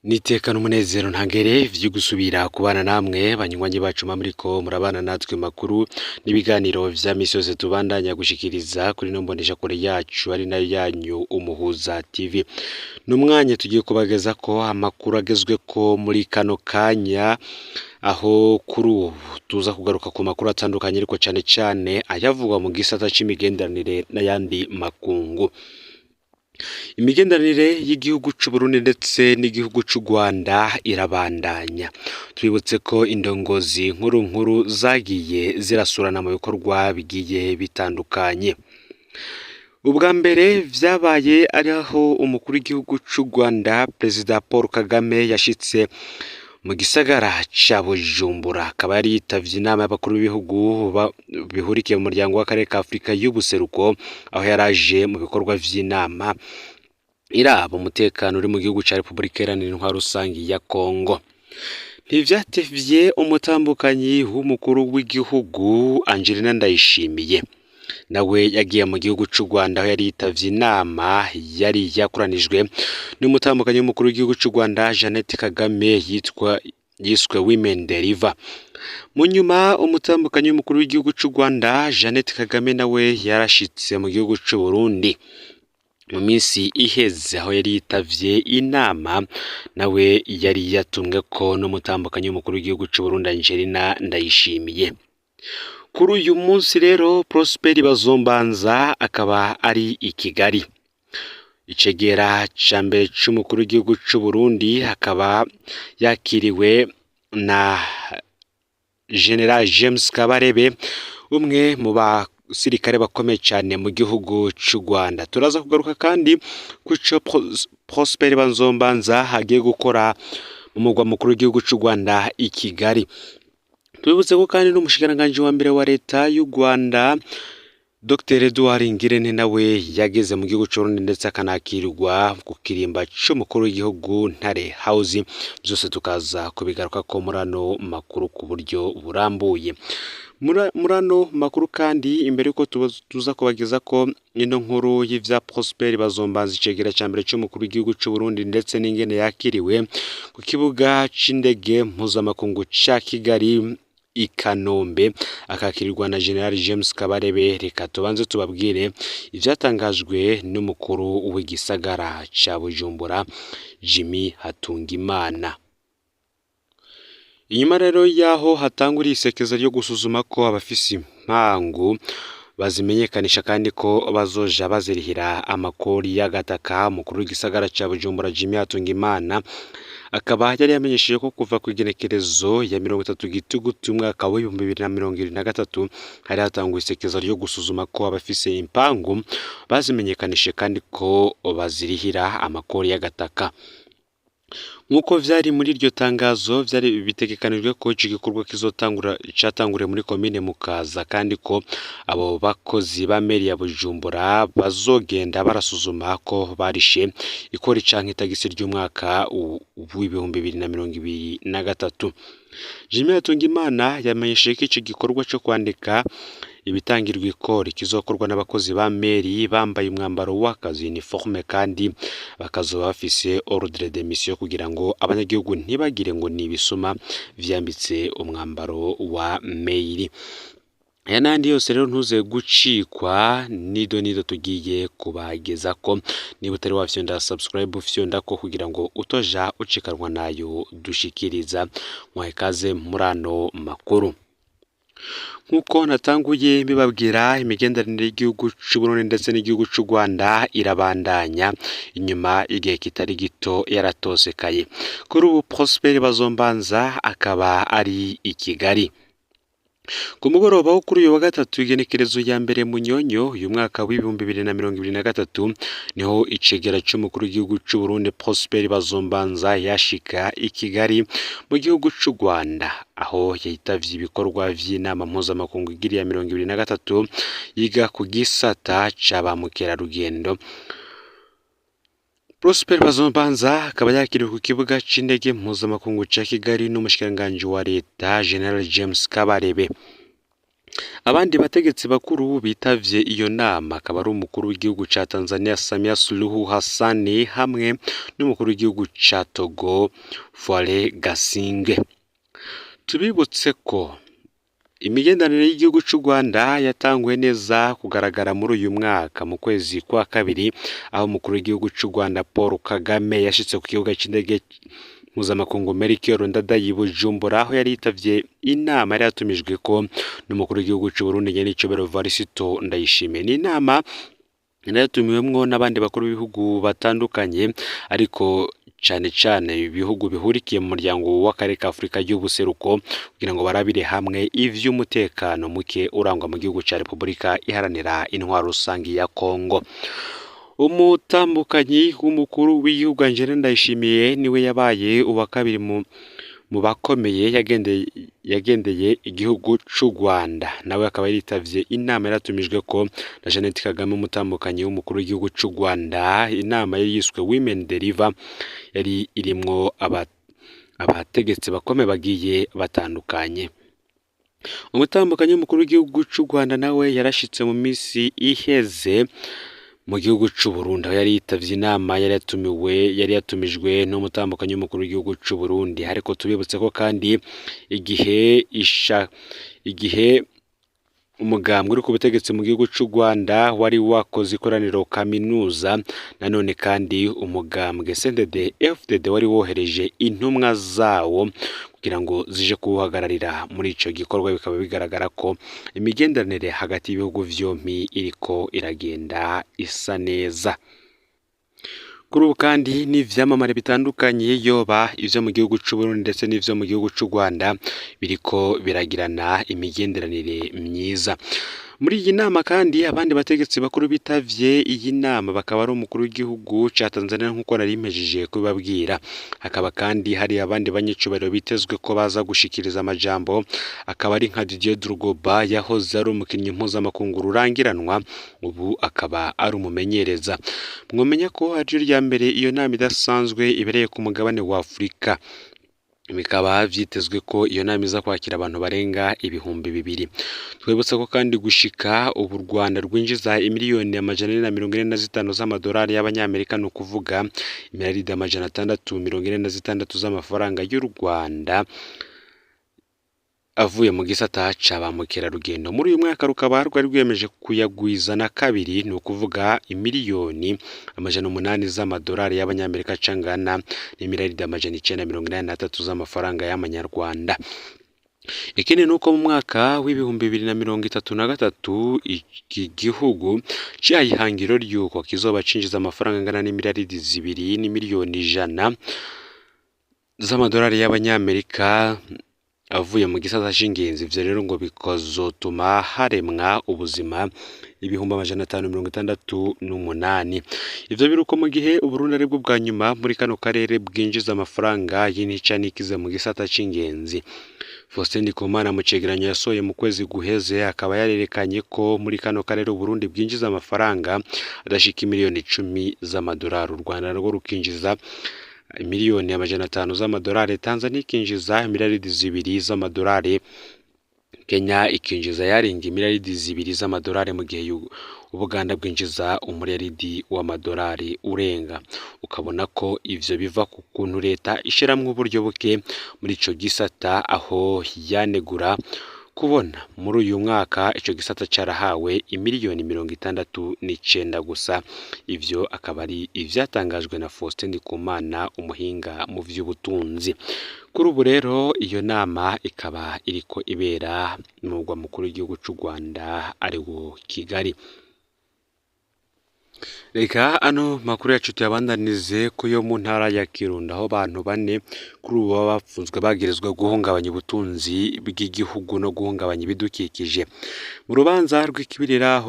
Nitekana umunezero ntangere vyo gusubira kubana namwe banywanyi bacu muriko murabana natwe makuru n'ibiganiro vya misi yose tubandanya gushikiriza kuri no mbonesha kure yacu ari nayo yanyu Umuhuza TV. Numwanya tugiye kubageza ko amakuru agezweko muri kano kanya, aho kuri ubu tuza kugaruka ku makuru atandukanye ariko cane cane ayavugwa mu gisata c'imigenderanire n'ayandi makungu. Imigenderanire y'igihugu c'u Burundi ndetse n'igihugu c'u Rwanda irabandanya. Twibutse ko indongozi nkuru zagiye zirasurana mu bikorwa bigiye bitandukanye. Ubwa mbere vyabaye ari aho umukuru w'igihugu c'u Rwanda Perezida Paul Kagame yashitse mu gisagara ca Bujumbura, akaba yari yitavye inama y'abakuru b'ibihugu bihurikiye mu muryango w'akarere ka Afrika y'ubuseruko, aho yaraje mu bikorwa vy'inama iraba umutekano uri mu gihugu ca Republika Iharanira Intwaro Rusangi ya Kongo. Ntivyatevye umutambukanyi w'umukuru w'igihugu Angelina Ndayishimiye nawe yagiye mu gihugu c'u Rwanda, aho yari yitavye inama yari yakoranijwe n'umutambukanyi w'umukuru w'igihugu c'u Rwanda Jeannette Kagame yiswe Women Deliver. Mu nyuma umutambukanyi w'umukuru w'igihugu c'u Rwanda Jeannette Kagame nawe yarashitse mu gihugu c'u Burundi mu minsi iheze, aho yari yitavye inama nawe yari yatumwe ko n'umutambukanyi w'umukuru w'igihugu c'u Burundi Angelina Ndayishimiye. Kuri uyu munsi rero Prosper Bazombanza akaba ari i Kigali. Icegera ca mbere c'umukuru w'igihugu c'u Burundi akaba yakiriwe na General James Kabarebe, umwe mu basirikare bakomeye cyane mu gihugu c'u Rwanda. Turaza kugaruka kandi kuco Prosper Bazombanza hagiye gukora mu mugwa mukuru w'igihugu c'u Rwanda i Kigali. Twibutse ko kandi n'umushikiranganji wa mbere wa leta y'u Rwanda Dr Edouard Ngirente nawe yageze mu gihugu c'u Burundi ndetse akanakirwa ku kirimba c'umukuru w'igihugu Ntare House. Byose tukaza kubigaruka ko murano makuru ku buryo burambuye. Murano makuru kandi imbere yuko tuza kubageza ko ino nkuru y'ivya Prosper Bazombanza icegera ca mbere c'umukuru w'igihugu c'u Burundi ndetse n'ingene yakiriwe ku kibuga c'indege mpuzamakungu ca Kigali i Kanombe, akakirirwa na General James Kabarebe. Reka tubanze tubabwire ivyatangajwe n'umukuru w'igisagara ca Bujumbura Jimmy Hatungimana. Inyuma rero yaho hatanguriye isekeza ryo gusuzuma ko abafise impangu bazimenyekanisha kandi ko bazoja bazirihira amakori y'agataka, umukuru w'igisagara ca Bujumbura Jimmy Hatungimana akaba yari yamenyesheje ko kuva ku igenekerezo ya 30 Gitugutu umwaka wa 2023 hari hatanguye isekeza ryo gusuzuma ko abafise impangu bazimenyekanishe kandi ko bazirihira amakori y'agataka. Nkuko vyari muri iryo tangazo, vyari bitegekanijwe ko iki gikorwa catanguriye muri komine Mukaza, kandi ko abo bakozi ba meri ya Bujumbura bazogenda barasuzuma ko barishe ikori canke itagisi ry'umwaka w'ibihumbi 2023. Jimmy Hatungimana yamenyesheje ko iki gikorwa cyo kwandika ibitangirwa ikori kizokorwa n'abakozi ba meri bambaye umwambaro w'akazi uniforme, kandi bakazoba bafise ordre de mission kugira ngo abanyagihugu ntibagire ngo nibisuma vyambitse umwambaro wa meri. Aya nandi yose rero ntuze gucikwa nido tugiye kubageza ko. Niba utari wafyonda subscribe ufyonda ko kugira ngo utoja ucikanwa nayo dushikiriza. Mwahekaze murano makuru. Nkuko natanguye mbibabwira, imigenderanire y'igihugu c'u Burundi ndetse n'igihugu c'u Rwanda irabandanya inyuma igihe kitari gito yaratosekaye. Kuri ubu Prosper Bazombanza akaba ari i Kigali. Ku mugoroba wo kuri uyu wa gatatu igenekerezo ya mbere Munyonyo uyu mwaka w'ibihumbi 2023 niho icegera c'umukuru w'igihugu c'u Burundi Prosper Bazombanza yashika i Kigali mu gihugu c'u Rwanda, aho yitavye ibikorwa vy'inama mpuzamakungu igiriya 2023 yiga ku gisata ca ba mukerarugendo. Prosper Bazombanza akaba yakiriwe ku kibuga c'indege mpuzamakungu ca Kigali n'umushikiranganji wa leta General James Kabarebe. Abandi bategetsi bakuru bitavye iyo nama akaba ari umukuru w'igihugu ca Tanzania Samia Suluhu Hassan hamwe n'umukuru w'igihugu ca Togo Faure Gnassingbe. Tubibutse ko imigenderanire y'igihugu c'u Rwanda yatanguye neza kugaragara muri uyu mwaka mu kwezi kwa kabiri, aho umukuru w'igihugu c'u Rwanda Paul Kagame yashitse ku kibuga c'indege mpuzamakungu Melchior Ndadaye i Bujumbura, aho yari yitavye inama yari yatumijwe ko n'umukuru w'igihugu c'u Burundi Nyenicubahiro Evariste Ndayishimiye. Ni inama yari yatumiwemwo n'abandi bakuru b'ibihugu batandukanye, ariko cane cane ibihugu bihurikiye mu muryango w'akarere ka Afurika y'ubuseruko kugira ngo barabire hamwe ivy'umutekano muke urangwa mu gihugu ca Repubulika Iharanira Intwaro Rusangi ya Kongo. Umutambukanyi w'umukuru w'igihugu Angela Ndayishimiye niwe yabaye uwa kabiri mu bakomeye yagendeye igihugu c'u Rwanda, nawe akaba yaritavye inama yaratumijwe ko na Jeannette Kagame umutambukanyi w'umukuru w'igihugu c'u Rwanda. Inama yari yiswe Women Deliver, yari irimwo abategetsi bakomeye bagiye batandukanye. Umutambukanyi w'umukuru w'igihugu c'u Rwanda nawe yarashitse mu misi iheze mu gihugu c'u Burundi, aho yari yitavye inama yari yatumijwe n'umutambukanyi w'umukuru w'igihugu c'u Burundi. Ariko tubibutse ko kandi igihe umugambwe uri ku butegetsi mu gihugu c'u Rwanda wari wakoze ikoraniro kaminuza, nanone kandi umugambwe CNDD FDD wari wohereje intumwa zawo kugira ngo zije kuwuhagararira muri ico gikorwa. Bikaba bigaragara ko imigenderanire hagati y'ibihugu vyompi iriko iragenda isa neza. Kuri ubu kandi n'ivyamamare bitandukanye yoba ivyo mu gihugu c'u Burundi ndetse n'ivyo mu gihugu c'u Rwanda biriko biragirana imigenderanire myiza. Muri iyi nama kandi abandi bategetsi bakuru bitavye iyi nama bakaba ari umukuru w'igihugu ca Tanzania nk'uko nari mpejije kubabwira. Hakaba kandi hari abandi banyecubahiro bitezwe ko baza gushikiriza amajambo, akaba ari nka Didier Drogba yahoze ari umukinyi mpuzamakungu rurangiranwa, ubu akaba ari umumenyereza. Mwomenya ko ari rya mbere iyo nama idasanzwe ibereye ku mugabane wa Afurika. Bikaba vyitezwe ko iyo nama iza kwakira abantu barenga ibihumbi 2,000. Twibutsa ko kandi gushika ubu Rwanda rwinjiza imiliyoni 445 z'amadolari y'abanyamerika, no kuvuga imiliyaridi 646 z'amafaranga y'u Rwanda avuye mu gisata ca ba mukerarugendo. Muri uyu mwaka rukaba rwari rwiyemeje kuyagwiza na kabiri, no kuvuga imiliyoni 800 z'amadolari y'abanyamerika cangana n'imiliyaridi 983 z'amafaranga y'amanyarwanda. Ikindi nuko mu mwaka w'ibihumbi 2033 iki gihugu cyahihangiro ryuko kizoba cinjiza amafaranga angana n'imiliyaridi 2 n'imiliyoni 100 z'amadolari y'abanyamerika avuye mu gisata c'ingenzi. Ivyo rero ngo bikozotuma haremwa ubuzima 568. Ivyo biruko mu gihe Uburundi ari bwo bwa nyuma muri kano karere bwinjiza amafaranga y'intica n'ikize mu gisata c'ingenzi. Faustin Ndikumana mu cegeranyo yasohoye mu kwezi guheze akaba yarerekanye ko muri kano karere Uburundi bwinjiza amafaranga adashika miliyoni 10 z'amadolari. U Rwanda rwo rukinjiza miliyoni 500 z'amadolari, Tanzania ikinjiza miliyaridi 2 z'amadolari, Kenya ikinjiza yarenga miliyaridi 2 z'amadolari, mu gihe Ubuganda bwinjiza umuliyaridi w'amadolari urenga. Ukabona ko ivyo biva ku kuntu leta ishiramwe uburyo buke muri ico gisata, aho yanegura kubona muri uyu mwaka ico gisata carahawe imiliyoni 69 gusa. Ivyo akaba ari ivyatangajwe na Faustin Ndikumana, umuhinga mu vy'ubutunzi. Kuri ubu rero iyo nama ikaba iriko ibera mu murwa mukuru w'igihugu c'u Rwanda ari wo Kigali. Reka ano makuru yacu tuyabandanize ko yo mu ntara ya Kirundo, aho abantu 4 kuri ubu bapfunzwe bagirizwa guhungabanya ubutunzi bw'igihugu no guhungabanya ibidukikije. Mu rubanza rw'ikibirira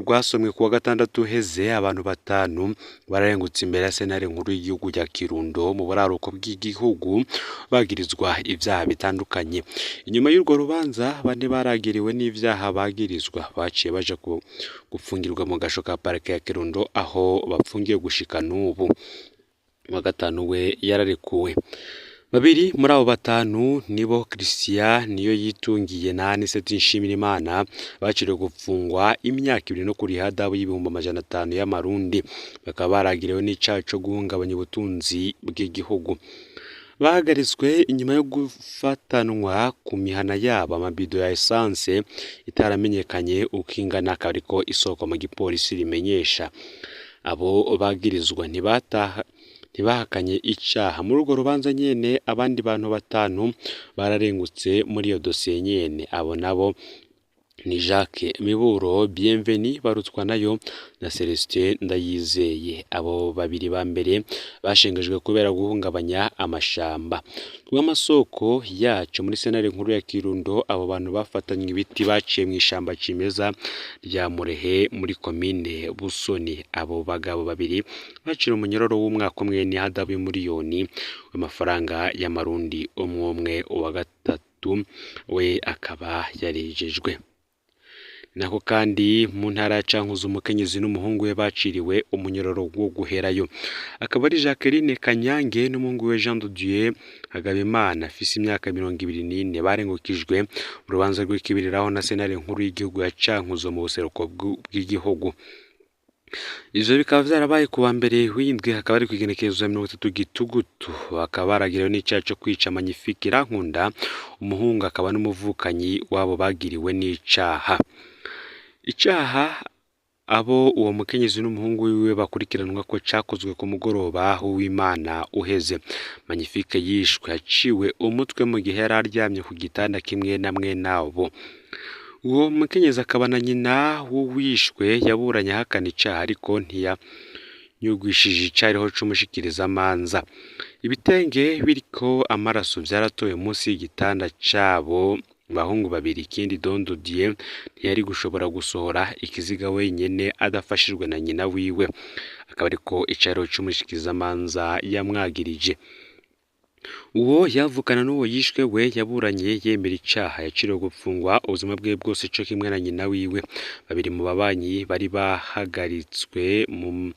rwasomwe kuwa gatandatu heze, abantu 5 bararengutse imbere ya sentare nkuru y'igihugu ya Kirundo mu buraruko bw'igihugu bagirizwa ivyaha bitandukanye. Inyuma y'urwo rubanza 4 baragiriwe n'ivyaha bagirizwa baciye baje gupfungirwa mu gasho ka parike ya Kirundo, aho bapfungiye gushika n'ubu. Wa gatanu we yararekuwe. Babiri muri abo batanu nibo Christian Niyoyitungiye na Anicet Nshimirimana baciriwe gufungwa imyaka 2 no kuriha adabu y'ibihumbi 500 y'amarundi, bakaba baragiriwe n'icaha co guhungabanya ubutunzi bw'igihugu. Bahagaritswe inyuma yo gufatanwa ku mihana yabo amabido ya essence itaramenyekanye uko ingana, ariko isoko mu gipolisi rimenyesha. Abo bagirizwa ntibahakanye icaha. Muri urwo rubanza nyene abandi bantu batanu bararengutse muri iyo dosiye nyene. Abo nabo ni Jacques Miburo Bienveni Barutwa nayo na Celestin Ndayizeye. Abo babiri ba mbere bashengejwe kubera guhungabanya amashamba. Rw'amasoko yacu muri senare nkuru ya Kirundo, abo bantu bafatanywe ibiti baciye mu ishamba cimeza rya Murehe muri komine Busoni. Abo bagabo babiri bacira umunyororo w'umwaka umwe ni hadabu y'umuriyoni w'amafaranga y'amarundi. Umwe wa gatatu we akaba yarejejwe. Nako kandi mu ntara ya Cankuzo umukenyezi n'umuhungu we baciriwe umunyororo wo guherayo. Akaba ari Jacqueline Kanyange n'umuhungu we Jean de Dieu Hagabimana afise imyaka 24 barengukijwe mu rubanza rw'ikibiriraho na senare nkuru y'igihugu ya Cankuzo mu buseruko bw'igihugu. Ivyo bikaba vyarabaye kuwa mbere w'indwi, hakaba ari kwigenekezo ya 30 Gitugutu. Bakaba baragiriwe n'icaha co kwica Magnifique Irankunda, umuhungu akaba n'umuvukanyi wabo bagiriwe n'icaha. Icaha abo uwo mukenyezi n'umuhungu wiwe bakurikiranwa ko cakozwe ku mugoroba w'Imana uheze. Magnifique yishwe aciwe umutwe mu gihe yararyamye ku gitanda kimwe na nabo. Uwo mukenyezi akaba na nyina w'uwishwe yaburanye ahakana icaha, ariko ntiyanyugwishije icariho c'umushikiriza amanza. Ibitenge biriko amaraso vyaratoye munsi y'igitanda cabo bahungu babiri. Ikindi Dondo Die ntiyari gushobora gusohora ikiziga wenyene adafashijwe na nyina wiwe, akaba ariko icariho c'umushikiriza amanza yamwagirije. Uwo yavukana n'uwo yishwe we yaburanye yemera icaha, yaciriwe gupfungwa ubuzima bwe bwose co kimwe na nyina wiwe. Babiri mu babanyi bari bahagaritswe mu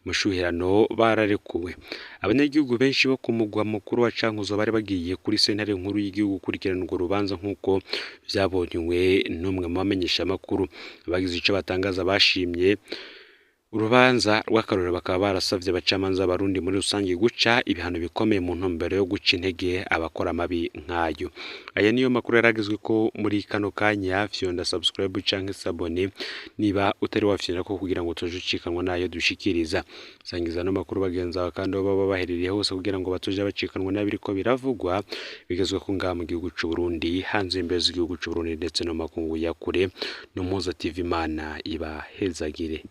mushuhirano bararekuwe. Abanyagihugu benshi bo ku mugwa mukuru wa Cankuzo bari bagiye kuri sentare nkuru y'igihugu gukurikirana urwo rubanza nk'uko vyabonywe n'umwe mu bamenyesha makuru. Abagize ico batangaza bashimye urubanza rw'akarorero, bakaba barasavye abacamanza Barundi muri rusange guca ibihano bikomeye mu ntumbero yo guca intege abakora amabi nk'ayo. Aya niyo makuru yaragizwe ko muri kano kanya. Fyonda subscribe canke sabone niba utari wafyina ko kugira ngo tuje ucikanwa nayo dushikiriza. Sangiza no makuru bagenza kandi baba baherereye hose kugira ngo batuje bacikanwa nabiriko biravugwa bigezwe ko ngaha mu gihugu c'u Burundi, hanze imbezi igihugu c'u Burundi ndetse no makungu ya kure. No Muza TV Imana iba hezagire.